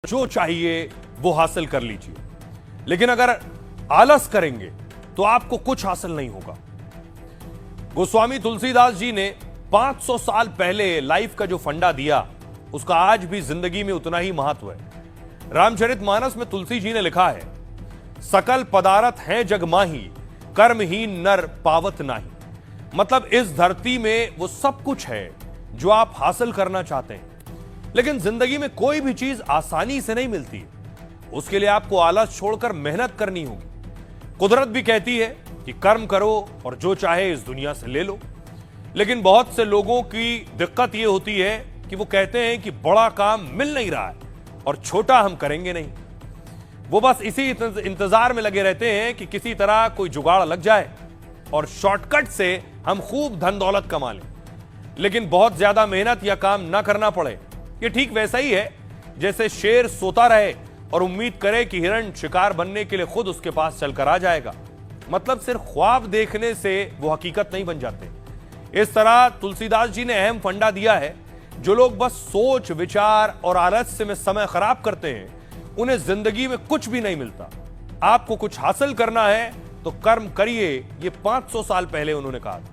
जो चाहिए वो हासिल कर लीजिए, लेकिन अगर आलस करेंगे तो आपको कुछ हासिल नहीं होगा। गोस्वामी तुलसीदास जी ने 500 साल पहले लाइफ का जो फंडा दिया, उसका आज भी जिंदगी में उतना ही महत्व है। रामचरितमानस में तुलसी जी ने लिखा है, सकल पदारथ हैं जग माही, कर्महीन नर पावत नाही। मतलब इस धरती में वो सब कुछ है जो आप हासिल करना चाहते हैं, लेकिन जिंदगी में कोई भी चीज आसानी से नहीं मिलती। उसके लिए आपको आलस छोड़कर मेहनत करनी होगी। कुदरत भी कहती है कि कर्म करो और जो चाहे इस दुनिया से ले लो, लेकिन बहुत से लोगों की दिक्कत यह होती है कि वो कहते हैं कि बड़ा काम मिल नहीं रहा है और छोटा हम करेंगे नहीं। वो बस इसी इंतजार में लगे रहते हैं कि किसी तरह कोई जुगाड़ लग जाए और शॉर्टकट से हम खूब धन दौलत कमा लें, लेकिन बहुत ज्यादा मेहनत या काम ना करना पड़े। ये ठीक वैसा ही है जैसे शेर सोता रहे और उम्मीद करे कि हिरण शिकार बनने के लिए खुद उसके पास चलकर आ जाएगा। मतलब सिर्फ ख्वाब देखने से वो हकीकत नहीं बन जाते। इस तरह तुलसीदास जी ने अहम फंडा दिया है, जो लोग बस सोच विचार और आलस्य में समय खराब करते हैं, उन्हें जिंदगी में कुछ भी नहीं मिलता। आपको कुछ हासिल करना है तो कर्म करिए, ये 500 साल पहले उन्होंने कहा था।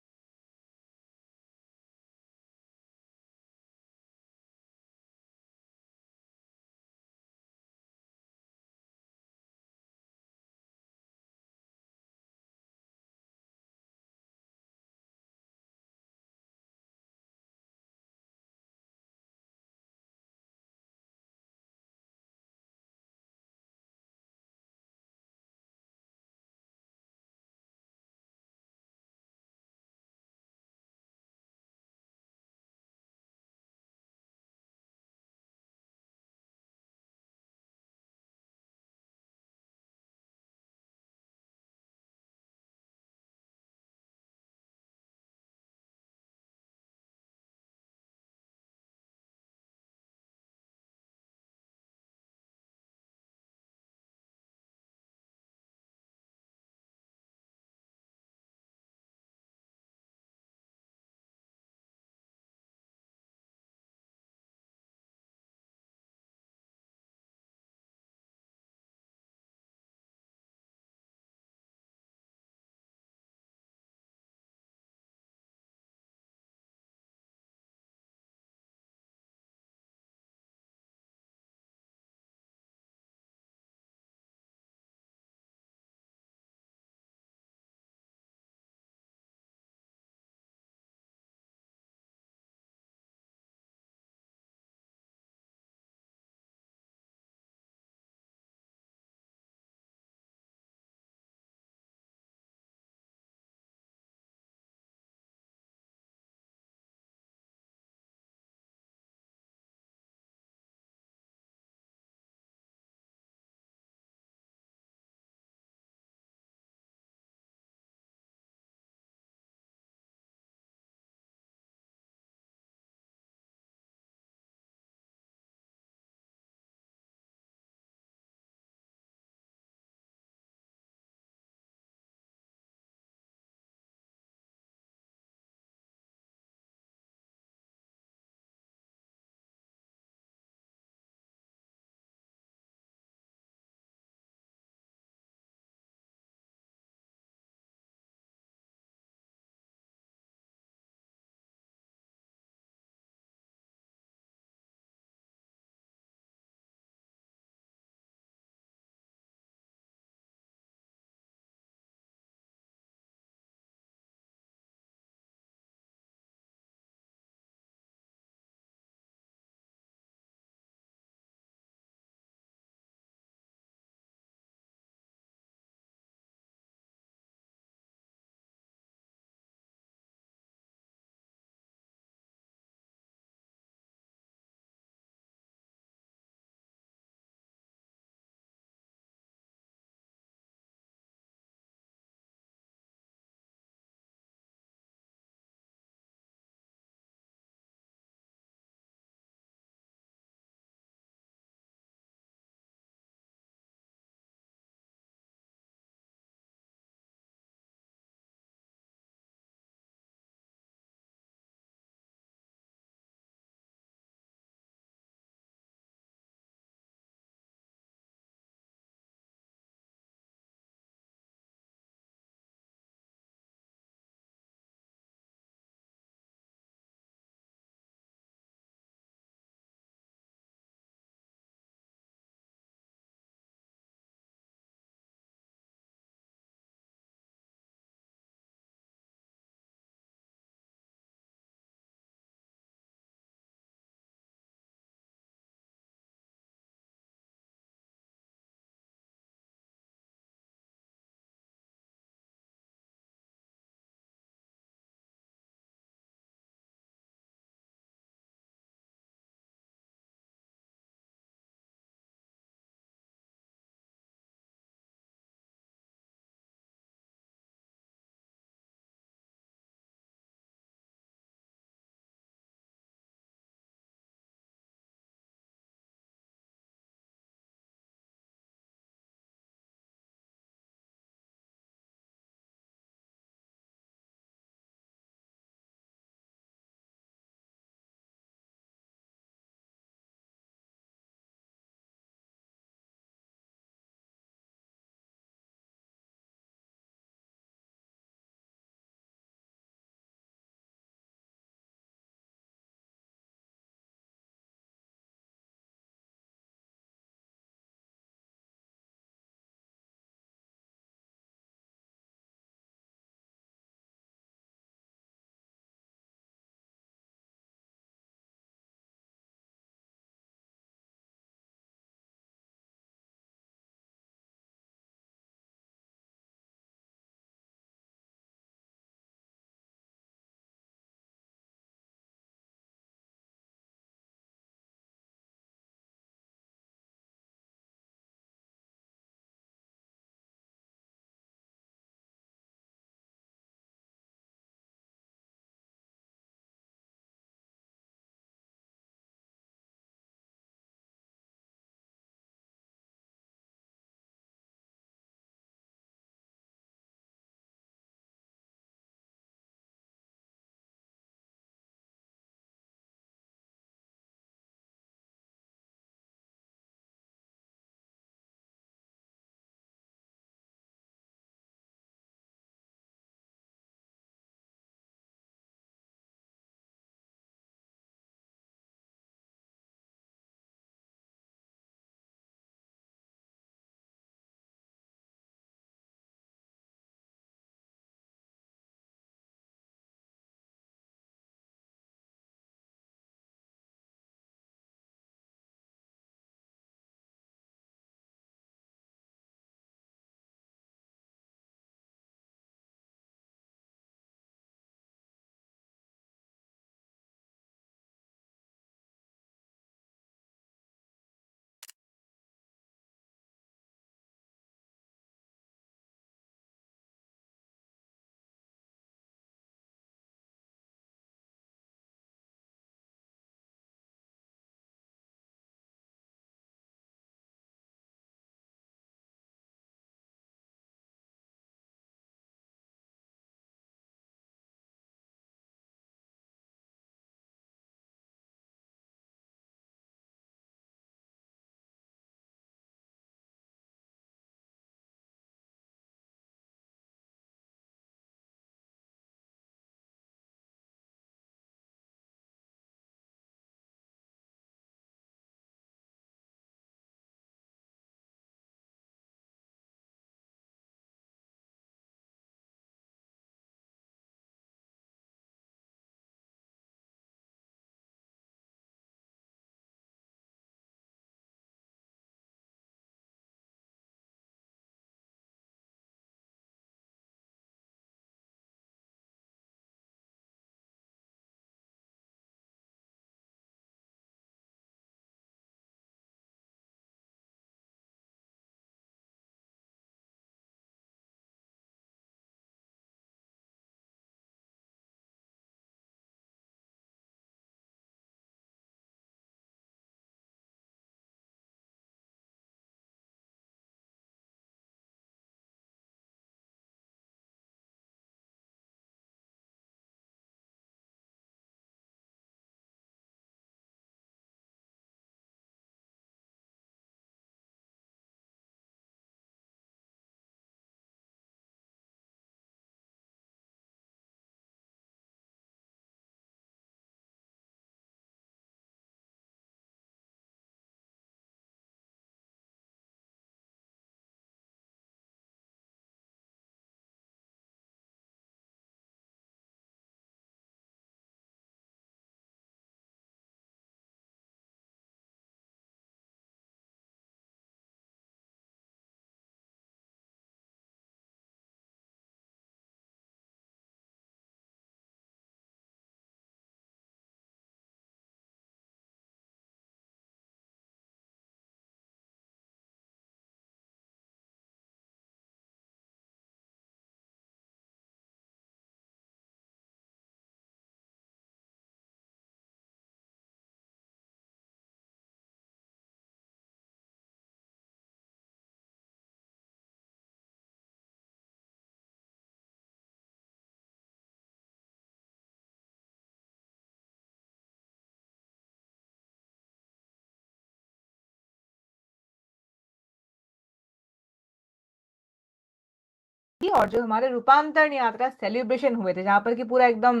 और जो हमारे रूपांतरण यात्रा सेलिब्रेशन हुए थे, जहां पर कि पूरा एकदम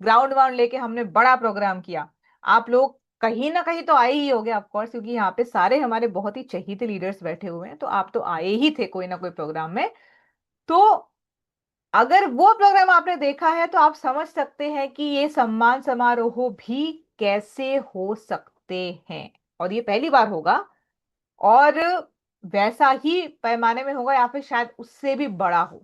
ग्राउंड वाउंड लेके हमने बड़ा प्रोग्राम किया, आप लोग कहीं ना कहीं तो आए ही होंगे ऑफकोर्स, क्योंकि यहाँ पे सारे हमारे बहुत ही चहीते लीडर्स बैठे हुए हैं, तो आप तो आए ही थे कोई ना कोई प्रोग्राम में। तो अगर वो प्रोग्राम आपने देखा है तो आप समझ सकते हैं कि ये सम्मान समारोह भी कैसे हो सकते हैं, और ये पहली बार होगा, और वैसा ही पैमाने में होगा या फिर शायद उससे भी बड़ा हो।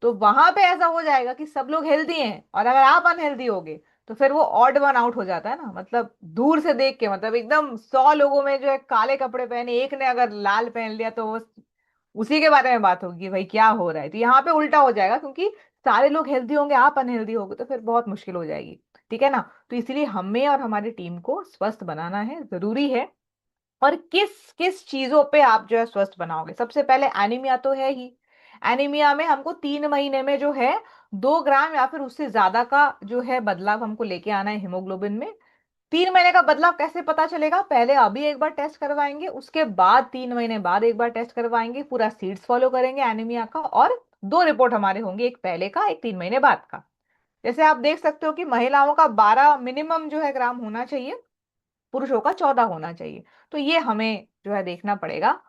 तो वहां पे ऐसा हो जाएगा कि सब लोग हेल्दी हैं, और अगर आप अनहेल्दी होगे तो फिर वो ऑड वन आउट हो जाता है ना, मतलब दूर से देख के, मतलब एकदम 100 लोगों में जो है काले कपड़े पहने एक ने अगर लाल पहन लिया तो वो उसी के बारे में बात होगी कि भाई क्या हो रहा है। तो यहाँ पे उल्टा हो जाएगा, क्योंकि सारे लोग हेल्दी होंगे, आप अनहेल्दी होगे तो फिर बहुत मुश्किल हो जाएगी। ठीक है ना। तो इसलिए हमें और हमारी टीम को स्वस्थ बनाना है, जरूरी है। और किस किस चीजों पे आप जो है स्वस्थ बनाओगे, सबसे पहले एनीमिया तो है ही। एनीमिया में हमको 3 महीने में जो है 2 ग्राम या फिर उससे ज्यादा का जो है बदलाव हमको लेके आना है हीमोग्लोबिन में। 3 महीने का बदलाव कैसे पता चलेगा, पहले अभी एक बार टेस्ट करवाएंगे, उसके बाद 3 महीने बाद एक बार टेस्ट करवाएंगे, पूरा सीड्स फॉलो करेंगे एनीमिया का, और 2 रिपोर्ट हमारे होंगे, एक पहले का, एक 3 महीने बाद का। जैसे आप देख सकते हो कि महिलाओं का 12 मिनिमम जो है ग्राम होना चाहिए, पुरुषों का 14 होना चाहिए। तो ये हमें जो है देखना पड़ेगा।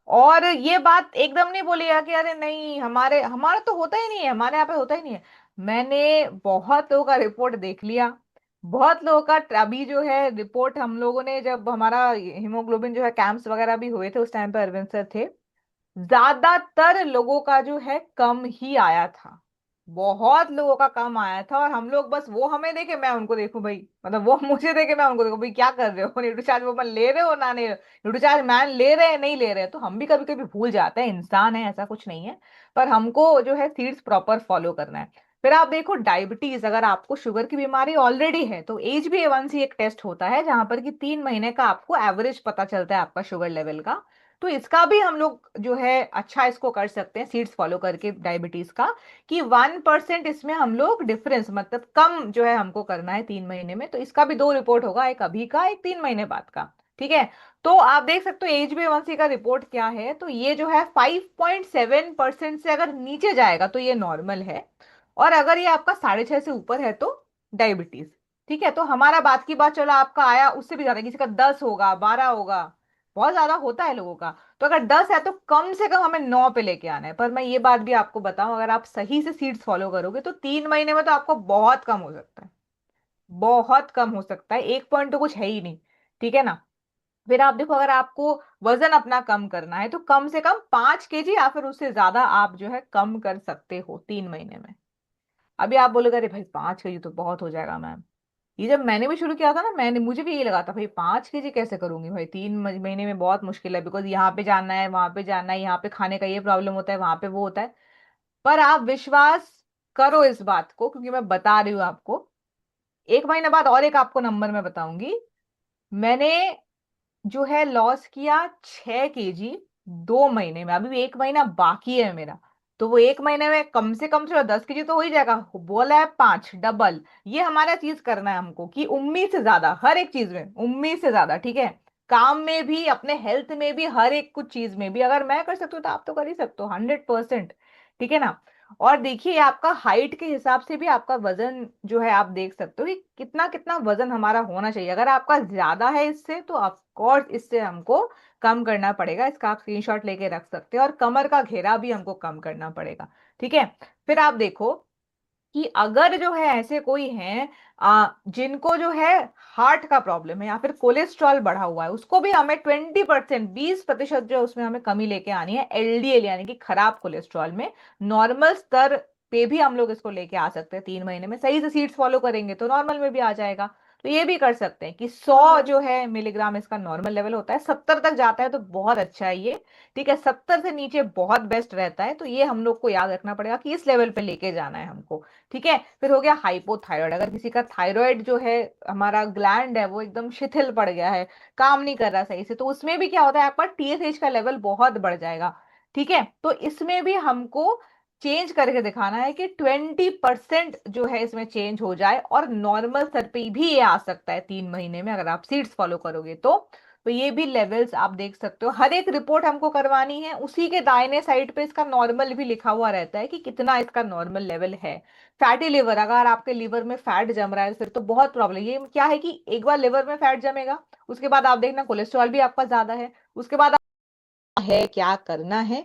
और ये बात एकदम नहीं बोलिएगा कि अरे नहीं हमारे हमारा तो होता ही नहीं है, हमारे यहाँ पे होता ही नहीं है। मैंने बहुत लोगों का रिपोर्ट देख लिया, बहुत लोगों का अभी जो है रिपोर्ट, हम लोगों ने जब हमारा हीमोग्लोबिन जो है कैंप्स वगैरह भी हुए थे उस टाइम पे अरविंद सर थे, ज्यादातर लोगों का जो है कम ही आया था। बहुत लोगों का कम आया था, और हम लोग बस वो हमें देखे मैं उनको देखूं भाई, मतलब वो मुझे देखे मैं उनको देखूं भाई, क्या कर रहे हो, न्यूट्री चार्ज वो ले रहे हो ना, नहीं न्यूट्री चार्ज मैन ले रहे हैं नहीं ले रहे हैं। तो हम भी कभी कभी भूल जाते हैं, इंसान है, ऐसा कुछ नहीं है। पर हमको जो है सीड्स प्रॉपर फॉलो करना है। फिर आप देखो डायबिटीज, अगर आपको शुगर की बीमारी ऑलरेडी है तो HbA1c एक टेस्ट होता है, जहां पर कि 3 महीने का आपको एवरेज पता चलता है आपका शुगर लेवल का। तो इसका भी हम लोग जो है अच्छा इसको कर सकते हैं सीड्स फॉलो करके डायबिटीज का, कि 1% इसमें हम लोग डिफरेंस, मतलब कम जो है हमको करना है 3 महीने में। तो इसका भी 2 रिपोर्ट होगा, एक अभी का, एक 3 महीने बाद का। ठीक है। तो आप देख सकते हो HbA1c का रिपोर्ट क्या है, तो ये जो है 5.7% से अगर नीचे जाएगा तो ये नॉर्मल है, और अगर ये आपका 6.5 से ऊपर है तो डायबिटीज। ठीक है। तो हमारा बात की बात, चलो आपका आया उससे भी ज्यादा, किसी का 10 होगा, 12 होगा, बहुत ज्यादा होता है लोगों का। तो अगर 10 है तो कम से कम हमें 9 पे लेके आना है। पर मैं ये बात भी आपको बताऊं, अगर आप सही से सीड्स फॉलो करोगे तो 3 महीने में तो आपको बहुत कम हो सकता है, बहुत कम हो सकता है, 1 पॉइंट तो कुछ है ही नहीं। ठीक है ना। फिर आप देखो, अगर आपको वजन अपना कम करना है तो कम से कम 5 kg या फिर उससे ज्यादा आप जो है कम कर सकते हो 3 महीने में। अभी आप बोलोगे अरे भाई 5 kg तो बहुत हो जाएगा मैम। ये जब मैंने भी शुरू किया था ना, मैंने मुझे भी ये लगा था भाई 5 kg कैसे करूंगी भाई 3 महीने में, बहुत मुश्किल है, बिकॉज यहाँ पे जाना है, वहां पे जाना है, यहाँ पे खाने का ये प्रॉब्लम होता है, वहां पे वो होता है। पर आप विश्वास करो इस बात को, क्योंकि मैं बता रही हूँ आपको। 1 महीने बाद और एक आपको नंबर मैं बताऊंगी। मैंने जो है लॉस किया 6 kg 2 महीने में, अभी भी 1 महीना बाकी है मेरा। तो वो 1 महीने में कम से कम चलो 10 kg तो हो ही जाएगा, बोला है 5 डबल। ये हमारा चीज करना है हमको, कि उम्मीद से ज्यादा हर एक चीज में, उम्मीद से ज्यादा। ठीक है। काम में भी, अपने हेल्थ में भी, हर एक कुछ चीज में भी, अगर मैं कर सकती हूँ तो आप तो कर ही सकते हो 100%। ठीक है ना। और देखिए आपका हाइट के हिसाब से भी आपका वजन जो है आप देख सकते हो कि कितना कितना वजन हमारा होना चाहिए। अगर आपका ज्यादा है इससे तो ऑफ कोर्स इससे हमको कम करना पड़ेगा, इसका आप स्क्रीनशॉट लेके रख सकते हैं। और कमर का घेरा भी हमको कम करना पड़ेगा। ठीक है। फिर आप देखो कि अगर जो है ऐसे कोई हैं जिनको जो है हार्ट का प्रॉब्लम है या फिर कोलेस्ट्रॉल बढ़ा हुआ है, उसको भी हमें 20%, 20% जो है उसमें हमें कमी लेके आनी है LDL यानी कि खराब कोलेस्ट्रॉल में। नॉर्मल स्तर पे भी हम लोग इसको लेके आ सकते हैं 3 महीने में, सही से सीड्स फॉलो करेंगे तो नॉर्मल में भी आ जाएगा। तो ये भी कर सकते हैं कि 100 जो है मिलीग्राम इसका नॉर्मल लेवल होता है, 70 तक जाता है तो बहुत अच्छा है ये। ठीक है। 70 से नीचे बहुत बेस्ट रहता है, तो ये हम लोग को याद रखना पड़ेगा कि इस लेवल पे लेके जाना है हमको। ठीक है। फिर हो गया हाइपोथायराइड, अगर किसी का थायराइड जो है, हमारा ग्लैंड है वो एकदम शिथिल पड़ गया है, काम नहीं कर रहा सही से, तो उसमें भी क्या होता है आपका TSH का लेवल बहुत बढ़ जाएगा। ठीक है। तो इसमें भी हमको चेंज करके दिखाना है कि 20% जो है इसमें चेंज हो जाए, और नॉर्मल स्तर पे भी ये आ सकता है 3 महीने में अगर आप सीड्स फॉलो करोगे तो। तो ये भी लेवल्स आप देख सकते हो। हर एक रिपोर्ट हमको करवानी है, उसी के दाहिने साइड पे इसका नॉर्मल भी लिखा हुआ रहता है कि कितना इसका नॉर्मल लेवल है। फैटी लिवर, अगर आपके लिवर में फैट जम रहा है फिर तो बहुत प्रॉब्लम। ये क्या है कि एक बार लिवर में फैट जमेगा, उसके बाद आप देखना कोलेस्ट्रॉल भी आपका ज्यादा है, उसके बाद है क्या करना है।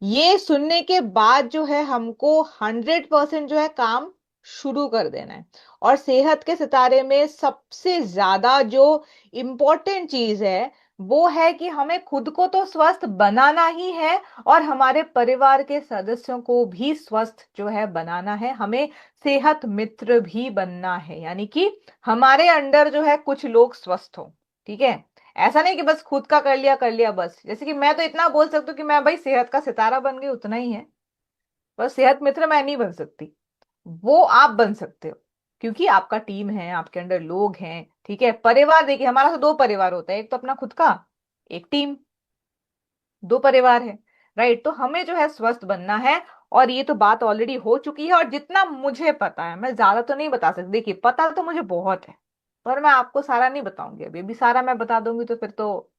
ये सुनने के बाद जो है हमको 100% जो है काम शुरू कर देना है। और सेहत के सितारे में सबसे ज्यादा जो इम्पोर्टेंट चीज है वो है कि हमें खुद को तो स्वस्थ बनाना ही है और हमारे परिवार के सदस्यों को भी स्वस्थ जो है बनाना है। हमें सेहत मित्र भी बनना है, यानी कि हमारे अंडर जो है कुछ लोग स्वस्थ हो। ठीक है, ऐसा नहीं कि बस खुद का कर लिया बस। जैसे कि मैं तो इतना बोल सकती हूँ कि मैं भाई सेहत का सितारा बन गई, उतना ही है। बस सेहत मित्र मैं नहीं बन सकती, वो आप बन सकते हो, क्योंकि आपका टीम है, आपके अंदर लोग हैं। ठीक है, परिवार देखिए, हमारा तो दो परिवार होता है, एक तो अपना खुद का, एक टीम, दो परिवार है। राइट, तो हमें जो है स्वस्थ बनना है। और ये तो बात ऑलरेडी हो चुकी है, और जितना मुझे पता है, मैं ज्यादा तो नहीं बता सकती। देखिए, पता तो मुझे बहुत है, पर मैं आपको सारा नहीं बताऊंगी। अभी सारा मैं बता दूंगी तो फिर तो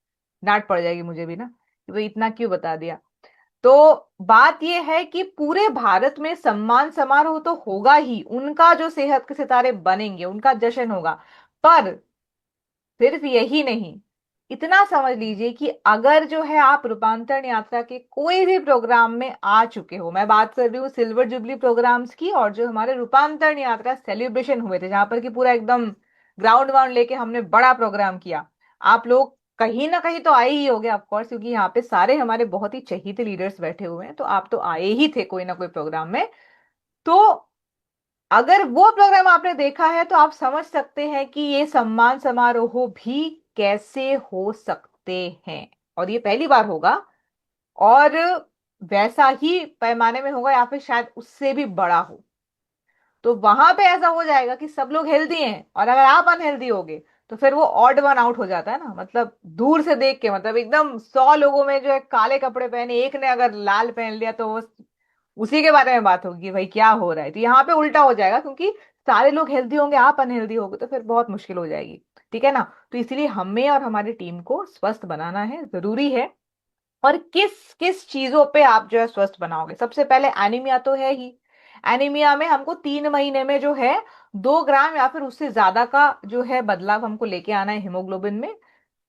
डांट पड़ जाएगी मुझे भी ना, कि भाई इतना क्यों बता दिया। तो बात यह है कि पूरे भारत में सम्मान समारोह तो होगा ही, उनका जो सेहत के सितारे बनेंगे उनका जश्न होगा। पर सिर्फ यही नहीं, इतना समझ लीजिए कि अगर जो है आप रूपांतरण यात्रा के कोई भी प्रोग्राम में आ चुके हो, मैं बात कर रही हूँ सिल्वर जुबली प्रोग्राम्स की, और जो हमारे रूपांतरण यात्रा सेलिब्रेशन हुए थे जहां पर कि पूरा एकदम ग्राउंड वाउंड लेके हमने बड़ा प्रोग्राम किया, आप लोग कहीं ना कहीं तो आए ही होंगे ऑफकोर्स, क्योंकि यहाँ पे सारे हमारे बहुत ही चहीते लीडर्स बैठे हुए हैं, तो आप तो आए ही थे कोई ना कोई प्रोग्राम में। तो अगर वो प्रोग्राम आपने देखा है तो आप समझ सकते हैं कि ये सम्मान समारोह भी कैसे हो सकते हैं। और ये पहली बार होगा, और वैसा ही पैमाने में होगा या फिर शायद उससे भी बड़ा हो। तो वहां पे ऐसा हो जाएगा कि सब लोग हेल्दी हैं, और अगर आप अनहेल्दी होगे तो फिर वो ऑड वन आउट हो जाता है ना। मतलब दूर से देख के, मतलब एकदम 100 लोगों में जो है काले कपड़े पहने एक ने अगर लाल पहन लिया तो वो उसी के बारे में बात होगी, भाई क्या हो रहा है। तो यहाँ पे उल्टा हो जाएगा, क्योंकि सारे लोग हेल्दी होंगे, आप अनहेल्दी होगे तो फिर बहुत मुश्किल हो जाएगी। ठीक है ना, तो इसलिए हमें और हमारी टीम को स्वस्थ बनाना है, जरूरी है। और किस किस चीजों पे आप जो है स्वस्थ बनाओगे, सबसे पहले एनीमिया तो है ही। एनीमिया में हमको 3 महीने में जो है 2 ग्राम या फिर उससे ज्यादा का जो है बदलाव हमको लेके आना है हीमोग्लोबिन में।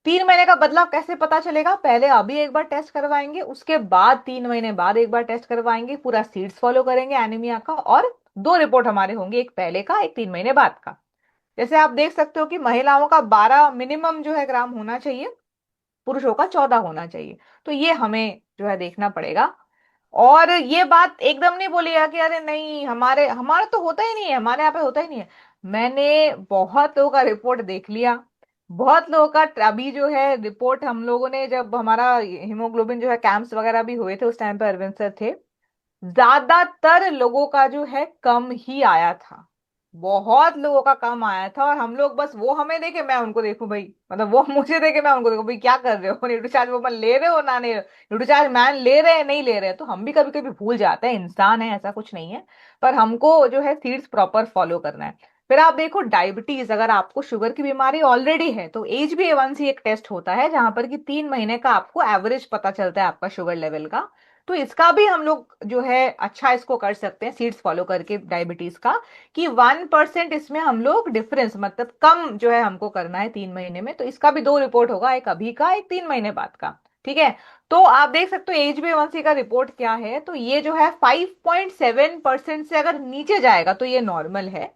3 महीने का बदलाव कैसे पता चलेगा, पहले अभी एक बार टेस्ट करवाएंगे, उसके बाद 3 महीने बाद एक बार टेस्ट करवाएंगे, पूरा सीड्स फॉलो करेंगे एनीमिया का, और दो रिपोर्ट हमारे होंगे, एक पहले का, एक 3 महीने बाद का। जैसे आप देख सकते हो कि महिलाओं का 12 मिनिमम जो है ग्राम होना चाहिए, पुरुषों का 14 होना चाहिए। तो ये हमें जो है देखना पड़ेगा। और ये बात एकदम नहीं बोलिएगा कि अरे नहीं हमारे हमारा तो होता ही नहीं है, हमारे यहाँ पे होता ही नहीं है। मैंने बहुत लोगों का रिपोर्ट देख लिया, बहुत लोगों का अभी जो है रिपोर्ट, हम लोगों ने जब हमारा हीमोग्लोबिन जो है कैंप्स वगैरह भी हुए थे उस टाइम पे अरविंद सर थे, ज्यादातर लोगों का जो है कम ही आया था। बहुत लोगों का कम आया था, और हम लोग बस वो हमें देखे मैं उनको देखूं भाई, मतलब वो मुझे देखे मैं उनको देखूं भाई, क्या कर रहे हो, न्यूट्रीचार्ज वो ले रहे हो ना, नहीं न्यूट्रीचार्ज मैन ले रहे हैं नहीं ले रहे हैं। तो हम भी कभी कभी भूल जाते हैं, इंसान है, ऐसा कुछ नहीं है। पर हमको जो है सीड्स प्रॉपर फॉलो करना है। फिर आप देखो डायबिटीज, अगर आपको शुगर की बीमारी ऑलरेडी है तो HbA1c एक टेस्ट होता है जहां पर कि 3 महीने का आपको एवरेज पता चलता है आपका शुगर लेवल का। तो इसका भी हम लोग जो है अच्छा इसको कर सकते हैं सीड्स फॉलो करके डायबिटीज का, कि 1% इसमें हम लोग डिफरेंस, मतलब कम जो है हमको करना है 3 महीने में। तो इसका भी दो रिपोर्ट होगा, एक अभी का, एक 3 महीने बाद का। ठीक है, तो आप देख सकते हो HbA1c का रिपोर्ट क्या है, तो ये जो है 5.7% से अगर नीचे जाएगा तो ये नॉर्मल है,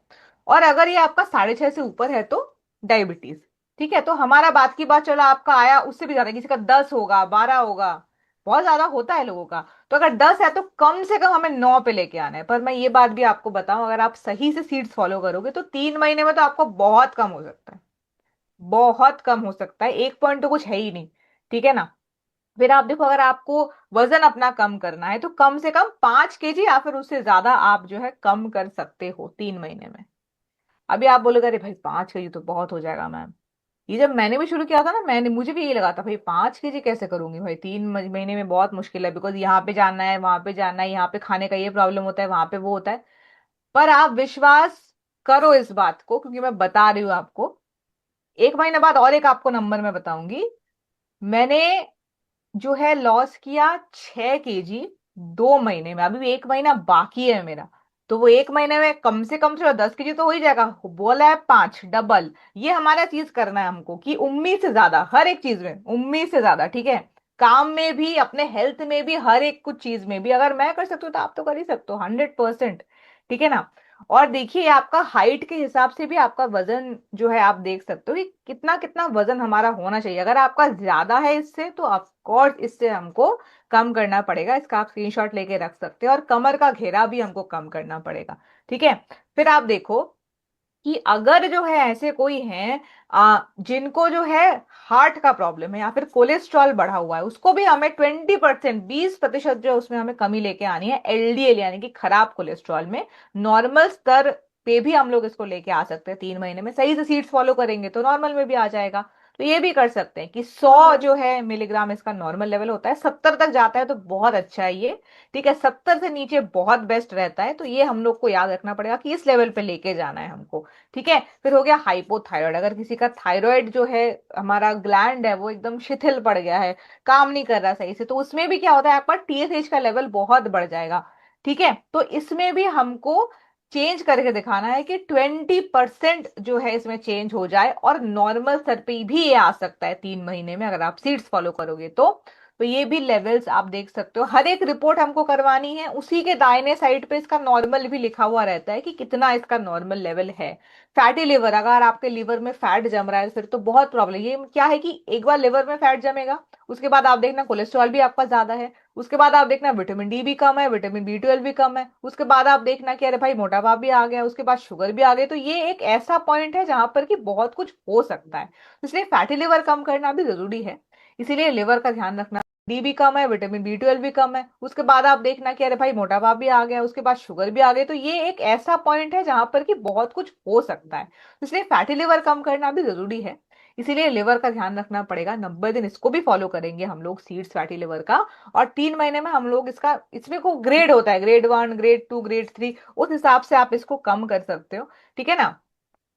और अगर ये आपका 6.5 से ऊपर है तो डायबिटीज। ठीक है, तो हमारा बात की बात चला, आपका आया उससे भी ज्यादा, किसी का 10 होगा, 12 होगा, बहुत ज्यादा होता है लोगों का। तो अगर 10 है तो कम से कम हमें 9 पे लेके आना है। पर मैं ये बात भी आपको बताऊं, अगर आप सही से सीड्स फॉलो करोगे तो 3 महीने में तो आपको बहुत कम हो सकता है, बहुत कम हो सकता है, 1 पॉइंट तो कुछ है ही नहीं। ठीक है ना। फिर आप देखो, अगर आपको वजन अपना कम करना है तो कम से कम 5 kg या फिर उससे ज्यादा आप जो है कम कर सकते हो 3 महीने में। अभी आप बोलोगे अरे भाई 5 kg तो बहुत हो जाएगा मैम। ये जब मैंने भी शुरू किया था ना, मैंने मुझे भी यही लगा था भाई 5 kg कैसे करूंगी भाई 3 महीने में, बहुत मुश्किल है, बिकॉज यहाँ पे जाना है, वहां पे जाना है, यहाँ पे खाने का ये प्रॉब्लम होता है, वहां पे वो होता है। पर आप विश्वास करो इस बात को, क्योंकि मैं बता रही हूँ आपको, एक महीने बाद और एक आपको नंबर मैं बताऊंगी। मैंने जो है लॉस किया 6 kg 2 महीने में, अभी भी एक महीना बाकी है मेरा। तो वो एक महीने में कम से कम चलो 10 kg तो हो ही जाएगा, बोला है 5 डबल। ये हमारा चीज करना है हमको कि उम्मीद से ज्यादा हर एक चीज में, उम्मीद से ज्यादा, ठीक है। काम में भी, अपने हेल्थ में भी, हर एक कुछ चीज में भी अगर मैं कर सकती हूँ तो आप तो कर ही सकते हो 100%। ठीक है ना। और देखिए आपका हाइट के हिसाब से भी आपका वजन जो है आप देख सकते हो कि कितना कितना वजन हमारा होना चाहिए। अगर आपका ज्यादा है इससे तो ऑफ कोर्स इससे हमको कम करना पड़ेगा, इसका आप स्क्रीनशॉट लेके रख सकते हो। और कमर का घेरा भी हमको कम करना पड़ेगा। ठीक है। फिर आप देखो कि अगर जो है ऐसे कोई हैं जिनको जो है हार्ट का प्रॉब्लम है या फिर कोलेस्ट्रॉल बढ़ा हुआ है, उसको भी हमें 20%, 20% जो है उसमें हमें कमी लेके आनी है एलडीएल यानी कि खराब कोलेस्ट्रॉल में। नॉर्मल स्तर पे भी हम लोग इसको लेके आ सकते हैं 3 महीने में, सही से सीड्स फॉलो करेंगे तो नॉर्मल में भी आ जाएगा। तो ये भी कर सकते हैं कि 100 जो है मिलीग्राम इसका नॉर्मल लेवल होता है, 70 तक जाता है तो बहुत अच्छा है ये। ठीक है, 70 से नीचे बहुत बेस्ट रहता है। तो ये हम लोग को याद रखना पड़ेगा कि इस लेवल पे लेके जाना है हमको। ठीक है। फिर हो गया हाइपोथायरॉयड, अगर किसी का थायराइड जो है हमारा ग्लैंड है वो एकदम शिथिल पड़ गया है, काम नहीं कर रहा सही से, तो उसमें भी क्या होता है आपका टीएसएच का लेवल बहुत बढ़ जाएगा। ठीक है। तो इसमें भी हमको चेंज करके दिखाना है कि 20% जो है इसमें चेंज हो जाए, और नॉर्मल स्तर पे भी ये आ सकता है 3 महीने में अगर आप सीड्स फॉलो करोगे तो ये भी लेवल्स आप देख सकते हो। हर एक रिपोर्ट हमको करवानी है, उसी के दाहिने साइड पे इसका नॉर्मल भी लिखा हुआ रहता है कि कितना इसका नॉर्मल लेवल है। फैटी लिवर, अगर आपके लिवर में फैट जम रहा है फिर तो बहुत प्रॉब्लम। ये क्या है कि एक बार लिवर में फैट जमेगा, उसके बाद आप देखना कोलेस्ट्रॉल भी आपका ज्यादा है, उसके बाद आप देखना विटामिन डी भी कम है, विटामिन बी 12 भी कम है, उसके बाद आप देखना कि अरे भाई मोटापा भी आ गया, उसके बाद शुगर भी आ गई। तो ये एक ऐसा पॉइंट है जहां पर कि बहुत कुछ हो सकता है। इसलिए फैटी लिवर कम करना भी जरूरी है, इसीलिए लिवर का ध्यान रखना। डी भी कम है, विटामिन बी 12 भी कम है, उसके बाद आप देखना कि अरे भाई मोटापा भी आ गया, उसके बाद शुगर भी आ गई। तो ये एक ऐसा पॉइंट है जहां पर कि बहुत कुछ हो सकता है। इसलिए फैटी लिवर कम करना भी जरूरी है, इसीलिए लिवर का ध्यान रखना पड़ेगा। 90 दिन इसको भी फॉलो करेंगे हम लोग सीड्स फैटी लिवर का। और 3 महीने में हम लोग इसका, इसमें को ग्रेड होता है, ग्रेड 1, ग्रेड 2, ग्रेड 3, उस हिसाब से आप इसको कम कर सकते हो। ठीक है ना।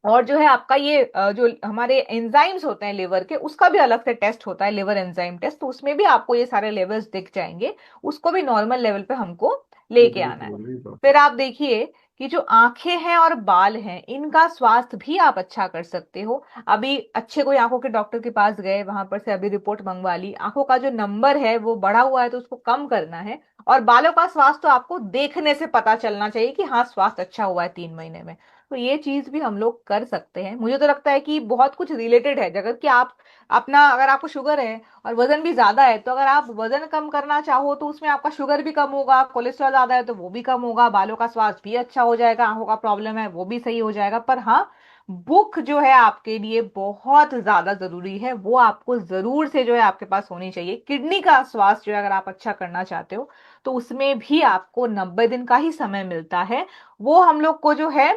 और जो है आपका ये जो हमारे एंजाइम्स होते हैं लिवर के, उसका भी अलग से टेस्ट होता है, लिवर एंजाइम टेस्ट, तो उसमें भी आपको ये सारे लेवल्स दिख जाएंगे। उसको भी नॉर्मल लेवल पे हमको लेके आना है। फिर आप देखिए कि जो आंखें हैं और बाल हैं इनका स्वास्थ्य भी आप अच्छा कर सकते हो। अभी अच्छे कोई आंखों के डॉक्टर के पास गए, वहां पर से अभी रिपोर्ट मंगवा ली, आंखों का जो नंबर है वो बढ़ा हुआ है तो उसको कम करना है। और बालों का स्वास्थ्य तो आपको देखने से पता चलना चाहिए कि हाँ स्वास्थ्य अच्छा हुआ है 3 महीने में। तो ये चीज भी हम लोग कर सकते हैं। मुझे तो लगता है कि बहुत कुछ रिलेटेड है, अगर कि आप अपना, अगर आपको शुगर है और वजन भी ज्यादा है, तो अगर आप वजन कम करना चाहो तो उसमें आपका शुगर भी कम होगा, कोलेस्ट्रॉल ज्यादा है तो वो भी कम होगा, बालों का स्वास्थ्य भी अच्छा हो जाएगा, आंखों का प्रॉब्लम है वो भी सही हो जाएगा। पर हाँ, बुक जो है आपके लिए बहुत ज्यादा जरूरी है, वो आपको जरूर से जो है आपके पास होनी चाहिए। किडनी का स्वास्थ्य जो है अगर आप अच्छा करना चाहते हो तो उसमें भी आपको 90 दिन का ही समय मिलता है। वो हम लोग को जो है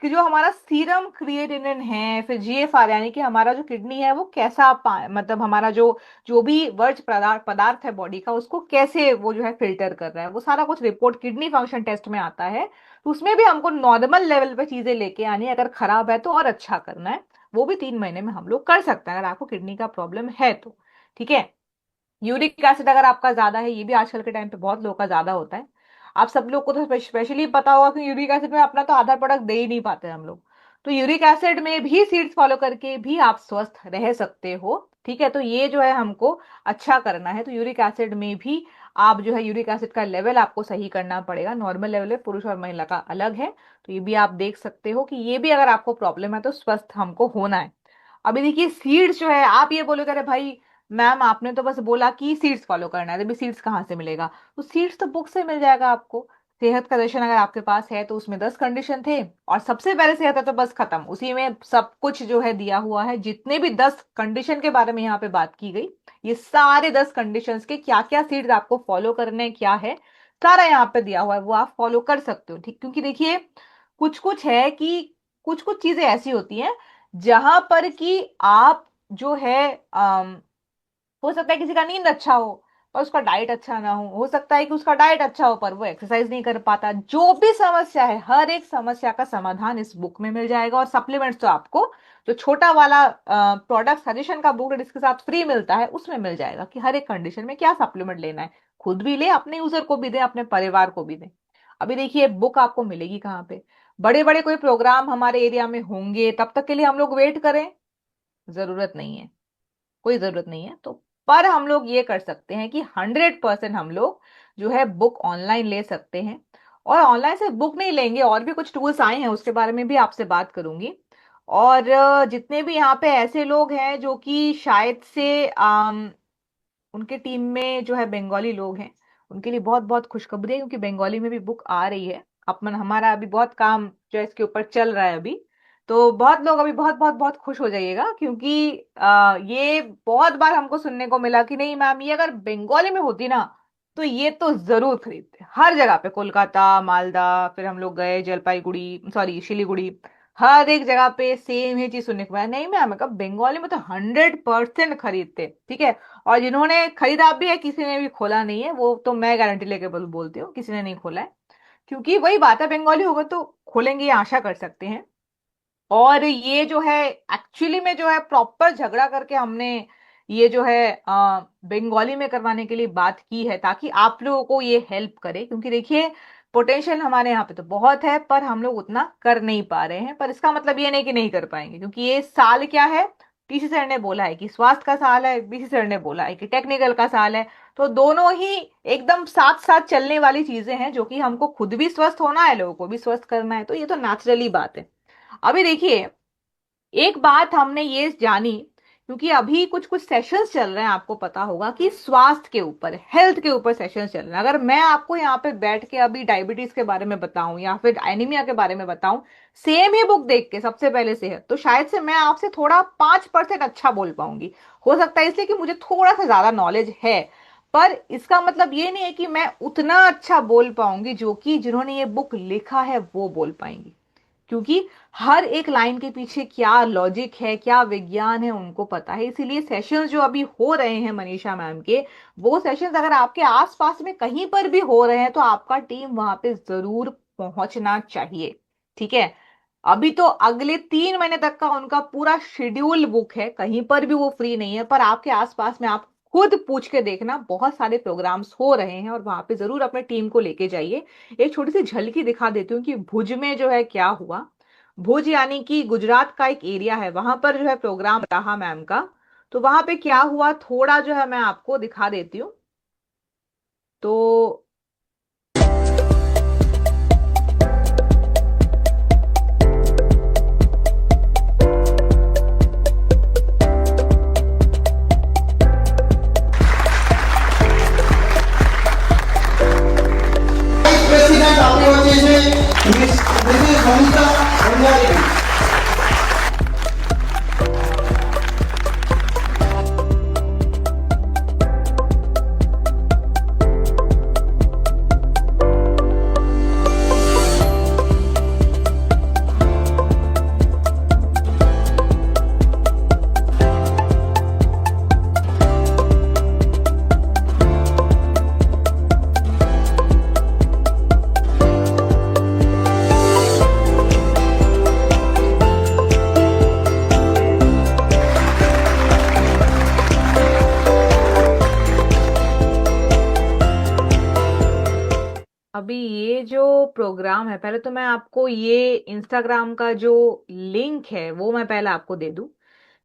कि जो हमारा सीरम क्रिएटिनिन है, फिर जीएफआर यानी कि हमारा जो किडनी है वो कैसा मतलब हमारा जो जो भी वर्ज्य पदार्थ पदार्थ है बॉडी का, उसको कैसे वो जो है फिल्टर कर रहा है, वो सारा कुछ रिपोर्ट किडनी फंक्शन टेस्ट में आता है। तो उसमें भी हमको नॉर्मल लेवल पे चीजें लेके आनी है, अगर खराब है तो और अच्छा करना है। वो भी 3 महीने में हम लोग कर सकते हैं अगर आपको किडनी का प्रॉब्लम है तो। ठीक है। यूरिक एसिड अगर आपका ज्यादा है, ये भी आजकल के टाइम पे बहुत लोगों का ज्यादा होता है। आप सब लोग को तो स्पेशली पता होगा कि यूरिक एसिड में अपना तो आधा प्रोडक्ट दे ही नहीं पाते हम लोग। तो यूरिक एसिड में भी सीड्स फॉलो करके भी आप स्वस्थ रह सकते हो। ठीक है। तो ये जो है हमको अच्छा करना है, तो यूरिक एसिड में भी आप जो है यूरिक एसिड का लेवल आपको सही करना पड़ेगा। नॉर्मल लेवल है, पुरुष और महिला का अलग है। तो ये भी आप देख सकते हो कि ये भी अगर आपको प्रॉब्लम है तो स्वस्थ हमको होना है। अभी देखिए सीड्स जो है, आप ये बोलोगे अरे भाई मैम आपने तो बस बोला कि सीड्स फॉलो करना है, तो सीड्स कहाँ से मिलेगा? तो सीड्स तो बुक से मिल जाएगा आपको। सेहत का दर्शन अगर आपके पास है तो उसमें 10 कंडीशन थे, और सबसे पहले सेहत है तो बस खत्म, उसी में सब कुछ जो है दिया हुआ है। जितने भी 10 कंडीशन के बारे में यहाँ पे बात की गई, ये सारे 10 कंडीशंस के क्या क्या सीड्स आपको फॉलो करने हैं, क्या है सारा यहाँ पे दिया हुआ है, वो आप फॉलो कर सकते हो। ठीक, क्योंकि देखिए कुछ कुछ है कि कुछ कुछ चीजें ऐसी होती हैं जहां पर कि आप जो है हो सकता है किसी का नींद अच्छा हो, और उसका डाइट अच्छा ना हो सकता है कि उसका डाइट अच्छा हो पर वो एक्सरसाइज नहीं कर पाता। जो भी समस्या है, हर एक समस्या का समाधान इस बुक में मिल जाएगा। और सप्लीमेंट्स तो आपको जो छोटा वाला प्रोडक्ट सजेशन का बुक जिसके साथ फ्री मिलता है उसमें मिल जाएगा कि हर एक कंडीशन में क्या सप्लीमेंट लेना है। खुद भी ले, अपने यूजर को भी दे, अपने परिवार को भी दे। अभी देखिए बुक आपको मिलेगी कहाँ पे? बड़े बड़े कोई प्रोग्राम हमारे एरिया में होंगे तब तक के लिए हम लोग वेट करें? जरूरत नहीं है, कोई जरूरत नहीं है। तो पर हम लोग ये कर सकते हैं कि 100% हम लोग जो है बुक ऑनलाइन ले सकते हैं। और ऑनलाइन से बुक नहीं लेंगे, और भी कुछ टूल्स आए हैं उसके बारे में भी आपसे बात करूंगी। और जितने भी यहाँ पे ऐसे लोग हैं जो कि शायद से उनके टीम में जो है बंगाली लोग हैं, उनके लिए बहुत बहुत खुशखबरी है क्योंकि बंगाली में भी बुक आ रही है। अपन हमारा अभी बहुत काम जो है इसके ऊपर चल रहा है अभी। तो बहुत लोग अभी बहुत बहुत बहुत खुश हो जाइएगा क्योंकि ये बहुत बार हमको सुनने को मिला कि नहीं मैम, ये अगर बंगाली में होती ना तो ये तो जरूर खरीदते। हर जगह पे, कोलकाता, मालदा, फिर हम लोग गए जलपाईगुड़ी, सॉरी शिलीगुड़ी, हर एक जगह पे सेम ही चीज सुनने को मिला। नहीं मैम, कब बंगाली में तो 100% खरीदते। ठीक है। और जिन्होंने खरीदा भी है किसी ने भी खोला नहीं है, वो तो मैं गारंटी लेके बोलती हूँ किसी ने नहीं खोला है। क्योंकि वही बात है, बंगाली होगा तो खोलेंगे, ये आशा कर सकते हैं। और ये जो है एक्चुअली में जो है प्रॉपर झगड़ा करके हमने ये जो है बंगाली में करवाने के लिए बात की है ताकि आप लोगों को ये हेल्प करे। क्योंकि देखिए पोटेंशियल हमारे यहाँ पे तो बहुत है पर हम लोग उतना कर नहीं पा रहे हैं। पर इसका मतलब ये नहीं कि नहीं कर पाएंगे, क्योंकि ये साल क्या है, टीसी सर ने बोला है कि स्वास्थ्य का साल है, बीसी सर ने बोला है कि टेक्निकल का साल है। तो दोनों ही एकदम साथ साथ चलने वाली चीजें हैं जो कि हमको खुद भी स्वस्थ होना है, लोगों को भी स्वस्थ करना है। तो ये तो नेचुरली बात है। अभी देखिए एक बात हमने ये जानी, क्योंकि अभी कुछ कुछ सेशंस चल रहे हैं, आपको पता होगा कि स्वास्थ्य के ऊपर, हेल्थ के ऊपर सेशंस चल रहे हैं। अगर मैं आपको यहाँ पे बैठ के अभी डायबिटीज के बारे में बताऊं या फिर एनीमिया के बारे में बताऊं सेम ही बुक देख के सबसे पहले से है, तो शायद से मैं आपसे थोड़ा 5% अच्छा बोल पाऊंगी। हो सकता है इसलिए कि मुझे थोड़ा सा ज्यादा नॉलेज है। पर इसका मतलब ये नहीं है कि मैं उतना अच्छा बोल पाऊंगी जो कि जिन्होंने ये बुक लिखा है वो बोल पाएंगी। क्योंकि हर एक लाइन के पीछे क्या लॉजिक है, क्या विज्ञान है, उनको पता है। इसीलिए सेशंस जो अभी हो रहे हैं मनीषा मैम के, वो सेशंस अगर आपके आसपास में कहीं पर भी हो रहे हैं तो आपका टीम वहां पे जरूर पहुंचना चाहिए। ठीक है। अभी तो अगले 3 महीने तक का उनका पूरा शेड्यूल बुक है, कहीं पर भी वो फ्री नहीं है। पर आपके आसपास में आप खुद पूछ के देखना, बहुत सारे प्रोग्राम्स हो रहे हैं और वहां पे जरूर अपने टीम को लेके जाइए। एक छोटी सी झलकी दिखा देती हूँ कि भुज में जो है क्या हुआ। भुज यानी कि गुजरात का एक एरिया है, वहां पर जो है प्रोग्राम रहा मैम का। तो वहां पे क्या हुआ थोड़ा जो है मैं आपको दिखा देती हूँ। तो प्रेसिडेंट आपके వచ్చేసి మిస్ మమతా బంగారెడ్డి अभी ये जो प्रोग्राम है, पहले तो मैं आपको ये इंस्टाग्राम का जो लिंक है वो मैं पहले आपको दे दूं।